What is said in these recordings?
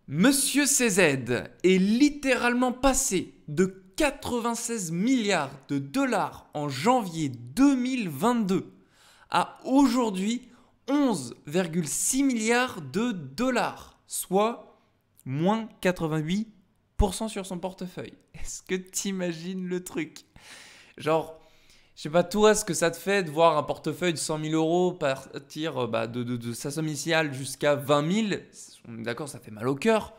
Monsieur CZ est littéralement passé de 96 milliards de dollars en janvier 2022 à aujourd'hui 11,6 milliards de dollars, soit moins 88% sur son portefeuille. Est-ce que t'imagines le truc? Genre, je sais pas toi ce que ça te fait de voir un portefeuille de 100 000 euros partir de sa somme initiale jusqu'à 20 000. On est d'accord, ça fait mal au cœur.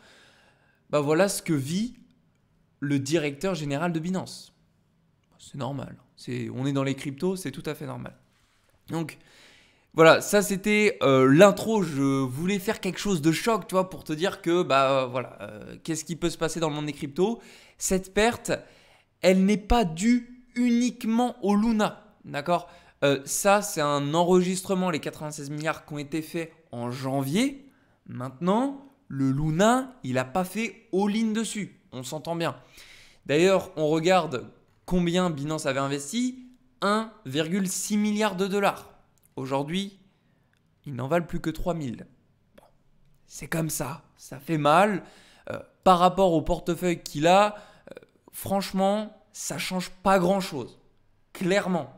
Bah voilà ce que vit le directeur général de Binance. C'est normal. On est dans les cryptos, c'est tout à fait normal. Donc voilà, ça c'était l'intro. Je voulais faire quelque chose de choc, tu vois, pour te dire que qu'est-ce qui peut se passer dans le monde des cryptos. Cette perte, elle n'est pas due uniquement au Luna, d'accord. Ça c'est un enregistrement, les 96 milliards qui ont été faits en janvier. Maintenant, le Luna, il n'a pas fait all-in dessus, on s'entend bien. D'ailleurs, on regarde combien Binance avait investi, 1,6 milliard de dollars. Aujourd'hui, ils n'en valent plus que 3000. Bon, c'est comme ça fait mal. Par rapport au portefeuille qu'il a, franchement, ça change pas grand-chose. Clairement.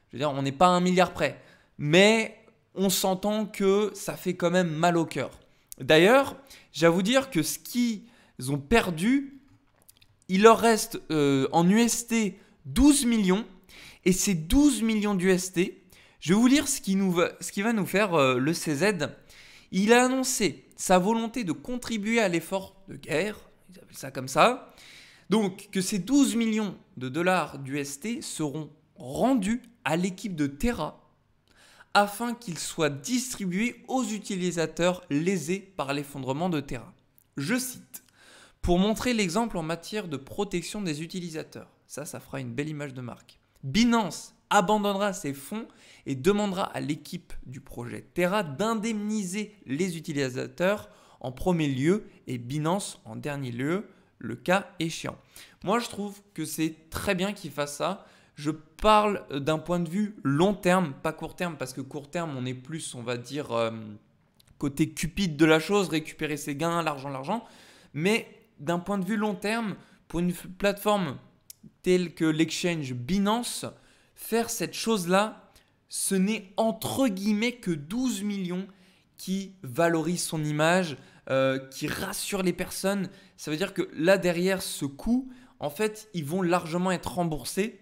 Je veux dire, on n'est pas à 1 milliard près. Mais on s'entend que ça fait quand même mal au cœur. D'ailleurs, j'avoue dire que ce qu'ils ont perdu, il leur reste en UST 12 millions. Et ces 12 millions d'UST, je vais vous lire ce qui va nous faire le CZ. Il a annoncé sa volonté de contribuer à l'effort de guerre, ils appellent ça comme ça. Donc que ces 12 millions de dollars d'UST seront rendus à l'équipe de Terra afin qu'ils soient distribués aux utilisateurs lésés par l'effondrement de Terra. Je cite, pour montrer l'exemple en matière de protection des utilisateurs. Ça fera une belle image de marque. Binance abandonnera ses fonds et demandera à l'équipe du projet Terra d'indemniser les utilisateurs en premier lieu et Binance en dernier lieu, le cas échéant. Moi, je trouve que c'est très bien qu'ils fassent ça. Je parle d'un point de vue long terme, pas court terme, parce que court terme, on est plus, on va dire, côté cupide de la chose, récupérer ses gains, l'argent. Mais d'un point de vue long terme, pour une plateforme telle que l'exchange Binance, faire cette chose-là, ce n'est entre guillemets que 12 millions qui valorisent son image, qui rassure les personnes. Ça veut dire que là, derrière ce coût, en fait, ils vont largement être remboursés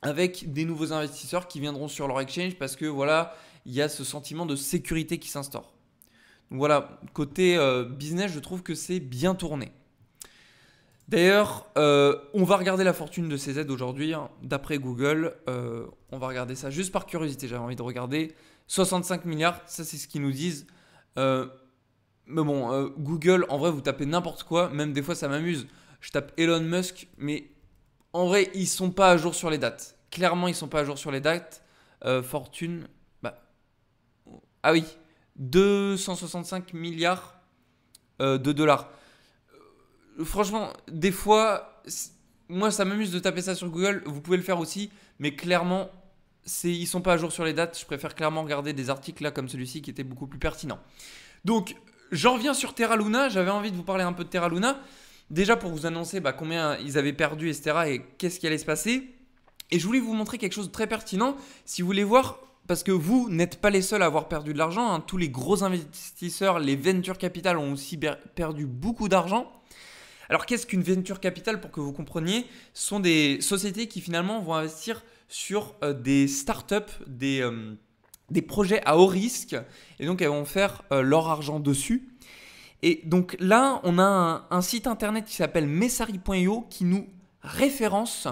avec des nouveaux investisseurs qui viendront sur leur exchange parce que voilà, il y a ce sentiment de sécurité qui s'instaure. Donc voilà, côté business, je trouve que c'est bien tourné. D'ailleurs, on va regarder la fortune de CZ aujourd'hui, hein, d'après Google. On va regarder ça juste par curiosité, j'avais envie de regarder. 65 milliards, ça c'est ce qu'ils nous disent. Mais bon, Google, en vrai, vous tapez n'importe quoi, même des fois ça m'amuse. Je tape Elon Musk, mais en vrai, ils sont pas à jour sur les dates. Clairement, ils sont pas à jour sur les dates. Fortune, ah oui, 265 milliards de dollars. Franchement, des fois, moi ça m'amuse de taper ça sur Google. Vous pouvez le faire aussi, mais clairement, ils sont pas à jour sur les dates. Je préfère clairement regarder des articles là comme celui-ci qui étaient beaucoup plus pertinents. Donc, j'en reviens sur Terra Luna. J'avais envie de vous parler un peu de Terra Luna. Déjà pour vous annoncer combien ils avaient perdu, etc. et qu'est-ce qui allait se passer. Et je voulais vous montrer quelque chose de très pertinent. Si vous voulez voir, parce que vous n'êtes pas les seuls à avoir perdu de l'argent. Hein. Tous les gros investisseurs, les venture capital ont aussi perdu beaucoup d'argent. Alors qu'est-ce qu'une venture capital pour que vous compreniez? Ce sont des sociétés qui finalement vont investir sur des startups, des projets à haut risque. Et donc elles vont faire leur argent dessus. Et donc là, on a un site internet qui s'appelle Messari.io qui nous référence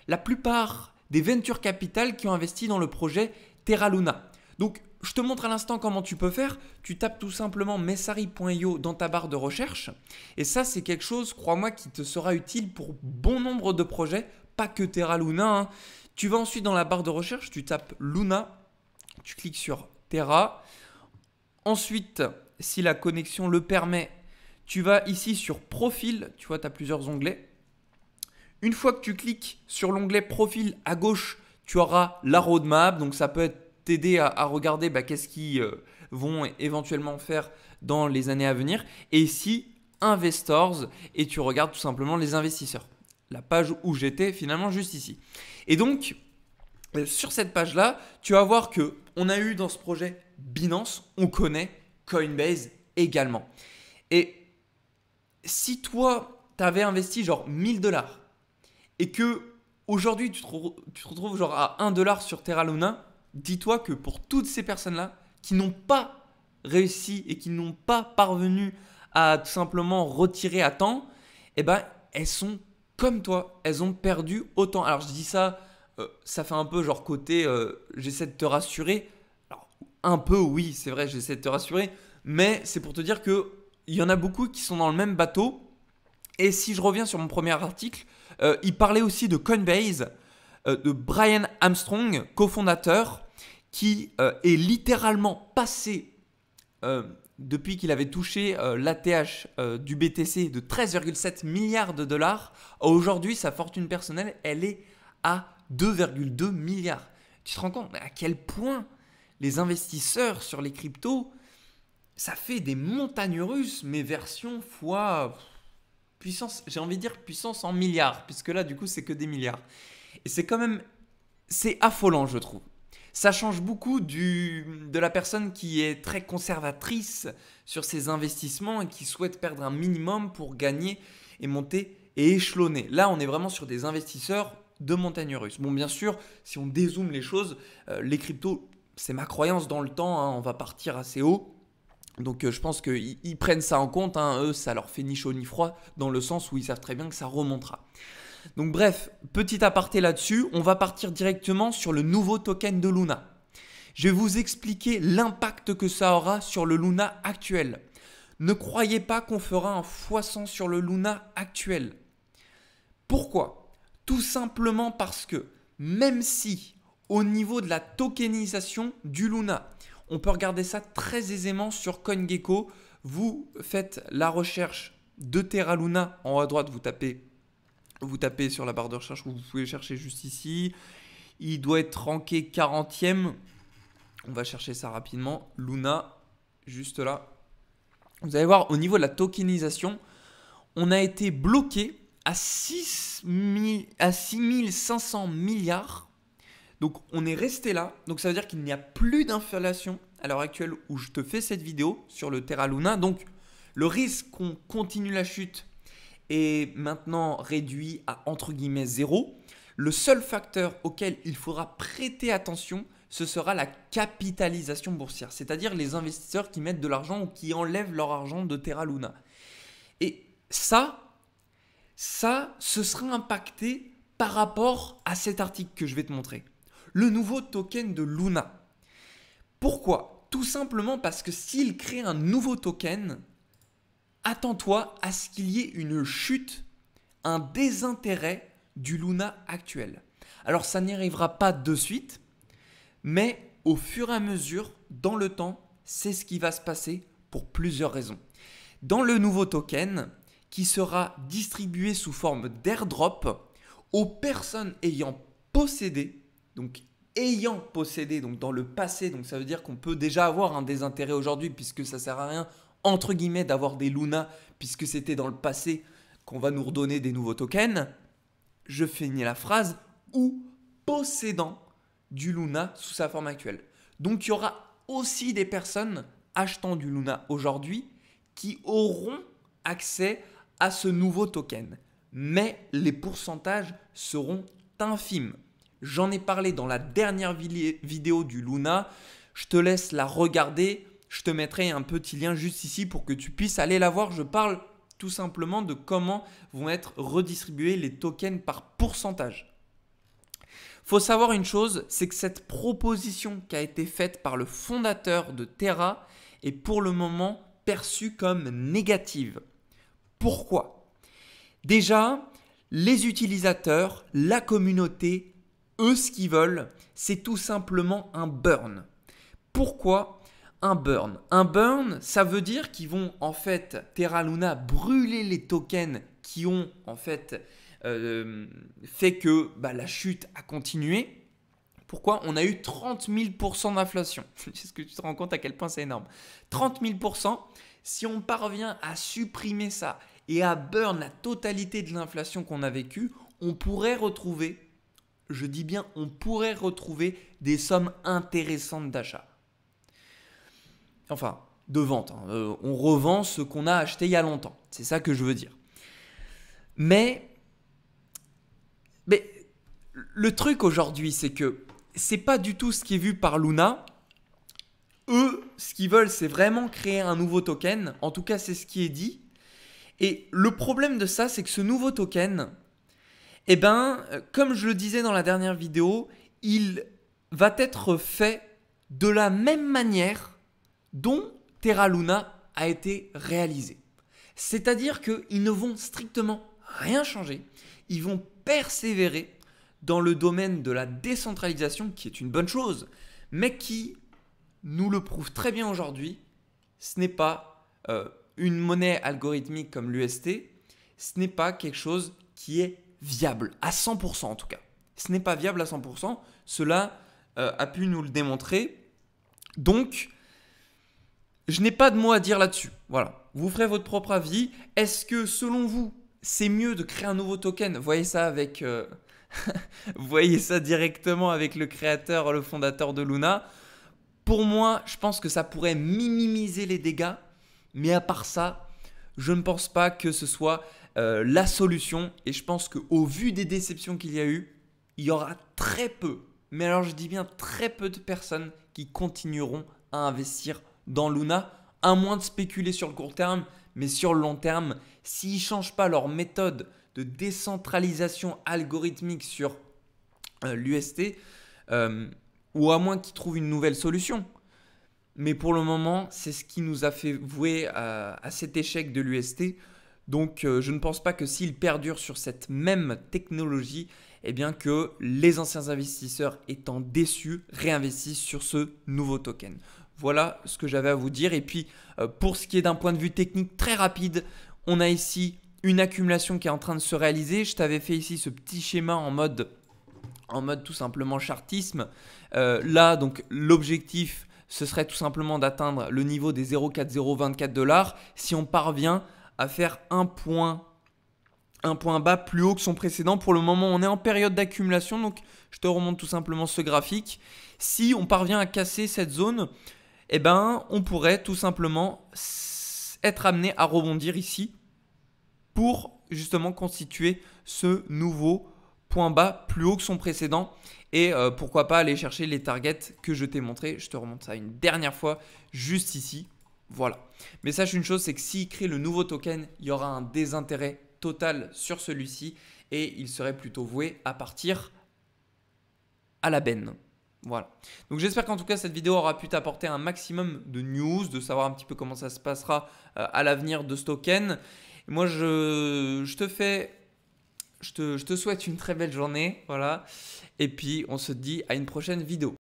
la plupart des venture capital qui ont investi dans le projet Terra Luna. Donc, je te montre à l'instant comment tu peux faire. Tu tapes tout simplement Messari.io dans ta barre de recherche. Et ça, c'est quelque chose, crois-moi, qui te sera utile pour bon nombre de projets, pas que Terra Luna. Hein. Tu vas ensuite dans la barre de recherche, tu tapes Luna, tu cliques sur Terra. Ensuite, si la connexion le permet, tu vas ici sur Profil. Tu vois, tu as plusieurs onglets. Une fois que tu cliques sur l'onglet Profil à gauche, tu auras la roadmap. Donc, ça peut t'aider à regarder qu'est-ce qu'ils vont éventuellement faire dans les années à venir. Et ici, Investors et tu regardes tout simplement les investisseurs. La page où j'étais finalement juste ici. Et donc, sur cette page-là, tu vas voir que on a eu dans ce projet Binance, on connaît Coinbase également. Et si toi, tu avais investi genre 1000 $ et que aujourd'hui tu te retrouves genre à 1 $ sur Terra Luna, dis-toi que pour toutes ces personnes-là qui n'ont pas réussi et qui n'ont pas parvenu à tout simplement retirer à temps, eh ben, elles sont comme toi, elles ont perdu autant. Alors je dis ça, ça fait un peu genre côté j'essaie de te rassurer. Alors un peu oui, c'est vrai, j'essaie de te rassurer, mais c'est pour te dire que il y en a beaucoup qui sont dans le même bateau. Et si je reviens sur mon premier article, il parlait aussi de Coinbase, de Brian Armstrong, cofondateur, qui est littéralement passé, depuis qu'il avait touché l'ATH du BTC de 13,7 milliards de dollars, aujourd'hui sa fortune personnelle, elle est à 2,2 milliards. Tu te rends compte à quel point les investisseurs sur les cryptos, ça fait des montagnes russes, mais version fois puissance, j'ai envie de dire puissance en milliards, puisque là du coup c'est que des milliards. Et c'est quand même, c'est affolant je trouve. Ça change beaucoup de la personne qui est très conservatrice sur ses investissements et qui souhaite perdre un minimum pour gagner et monter et échelonner. Là on est vraiment sur des investisseurs de montagnes russes. Bon bien sûr, si on dézoome les choses, les cryptos, c'est ma croyance dans le temps, hein, on va partir assez haut. Donc je pense qu'ils prennent ça en compte, hein. Eux ça leur fait ni chaud ni froid, dans le sens où ils savent très bien que ça remontera. Donc bref, petit aparté là-dessus, on va partir directement sur le nouveau token de Luna. Je vais vous expliquer l'impact que ça aura sur le Luna actuel. Ne croyez pas qu'on fera un x100 sur le Luna actuel. Pourquoi ? Tout simplement parce que même si au niveau de la tokenisation du Luna, on peut regarder ça très aisément sur CoinGecko. Vous faites la recherche de Terra Luna. En haut à droite, vous tapez sur la barre de recherche. Vous pouvez chercher juste ici. Il doit être ranké 40e. On va chercher ça rapidement. Luna, juste là. Vous allez voir, au niveau de la tokenisation, on a été bloqué à 6500 milliards. Donc on est resté là, donc ça veut dire qu'il n'y a plus d'inflation à l'heure actuelle où je te fais cette vidéo sur le Terra Luna. Donc le risque qu'on continue la chute est maintenant réduit à entre guillemets 0. Le seul facteur auquel il faudra prêter attention, ce sera la capitalisation boursière, c'est-à-dire les investisseurs qui mettent de l'argent ou qui enlèvent leur argent de Terra Luna. Et ça, ce sera impacté par rapport à cet article que je vais te montrer. Le nouveau token de Luna. Pourquoi ? Tout simplement parce que s'il crée un nouveau token, attends-toi à ce qu'il y ait une chute, un désintérêt du Luna actuel. Alors ça n'y arrivera pas de suite, mais au fur et à mesure, dans le temps, c'est ce qui va se passer pour plusieurs raisons. Dans le nouveau token, qui sera distribué sous forme d'airdrop aux personnes ayant possédé, donc dans le passé, donc ça veut dire qu'on peut déjà avoir un désintérêt aujourd'hui puisque ça sert à rien entre guillemets d'avoir des Luna puisque c'était dans le passé qu'on va nous redonner des nouveaux tokens. Je finis la phrase ou possédant du Luna sous sa forme actuelle. Donc il y aura aussi des personnes achetant du Luna aujourd'hui qui auront accès à ce nouveau token. Mais les pourcentages seront infimes. J'en ai parlé dans la dernière vidéo du Luna. Je te laisse la regarder. Je te mettrai un petit lien juste ici pour que tu puisses aller la voir. Je parle tout simplement de comment vont être redistribués les tokens par pourcentage. Il faut savoir une chose, c'est que cette proposition qui a été faite par le fondateur de Terra est pour le moment perçue comme négative. Pourquoi ? Déjà, les utilisateurs, la communauté, eux, ce qu'ils veulent, c'est tout simplement un burn. Pourquoi un burn? Un burn, ça veut dire qu'ils vont en fait, Terra Luna, brûler les tokens qui ont en fait fait que la chute a continué. Pourquoi? On a eu 30 000% d'inflation. Est-ce que tu te rends compte à quel point c'est énorme? 30 000%, Si on parvient à supprimer ça et à burn la totalité de l'inflation qu'on a vécue, on pourrait retrouver, je dis bien on pourrait retrouver des sommes intéressantes d'achat. Enfin, de vente. On revend ce qu'on a acheté il y a longtemps. C'est ça que je veux dire. Mais le truc aujourd'hui, c'est que c'est pas du tout ce qui est vu par Luna. Eux, ce qu'ils veulent, c'est vraiment créer un nouveau token. En tout cas, c'est ce qui est dit. Et le problème de ça, c'est que ce nouveau token, comme je le disais dans la dernière vidéo, il va être fait de la même manière dont Terra Luna a été réalisé. C'est-à-dire qu'ils ne vont strictement rien changer. Ils vont persévérer dans le domaine de la décentralisation, qui est une bonne chose, mais qui nous le prouve très bien aujourd'hui. Ce n'est pas une monnaie algorithmique comme l'UST, ce n'est pas quelque chose qui est viable, à 100% en tout cas. Ce n'est pas viable à 100%, cela a pu nous le démontrer. Donc, je n'ai pas de mots à dire là-dessus. Voilà, vous ferez votre propre avis. Est-ce que selon vous, c'est mieux de créer un nouveau token? Voyez ça avec, voyez ça directement avec le créateur, le fondateur de Luna. Pour moi, je pense que ça pourrait minimiser les dégâts, mais à part ça, je ne pense pas que ce soit la solution. Et je pense qu'au vu des déceptions qu'il y a eu, il y aura très peu, mais alors je dis bien très peu de personnes qui continueront à investir dans Luna, à moins de spéculer sur le court terme, mais sur le long terme, s'ils ne changent pas leur méthode de décentralisation algorithmique sur l'UST, ou à moins qu'ils trouvent une nouvelle solution. Mais pour le moment, c'est ce qui nous a fait vouer à cet échec de l'UST. Donc je ne pense pas que s'ils perdurent sur cette même technologie, eh bien que les anciens investisseurs étant déçus, réinvestissent sur ce nouveau token. Voilà ce que j'avais à vous dire. Et puis pour ce qui est d'un point de vue technique très rapide, on a ici une accumulation qui est en train de se réaliser. Je t'avais fait ici ce petit schéma en mode tout simplement chartisme. Là, donc l'objectif, ce serait tout simplement d'atteindre le niveau des 0,4024 $. Si on parvient à faire un point bas plus haut que son précédent, pour le moment, on est en période d'accumulation. Donc, je te remonte tout simplement ce graphique. Si on parvient à casser cette zone, eh ben, on pourrait tout simplement être amené à rebondir ici pour justement constituer ce nouveau point bas plus haut que son précédent et pourquoi pas aller chercher les targets que je t'ai montré. Je te remonte ça une dernière fois juste ici. Voilà. Mais sache une chose, c'est que s'il crée le nouveau token, il y aura un désintérêt total sur celui-ci et il serait plutôt voué à partir à la benne. Voilà. Donc j'espère qu'en tout cas cette vidéo aura pu t'apporter un maximum de news, de savoir un petit peu comment ça se passera à l'avenir de ce token. Moi je te souhaite une très belle journée, voilà. Et puis on se dit à une prochaine vidéo.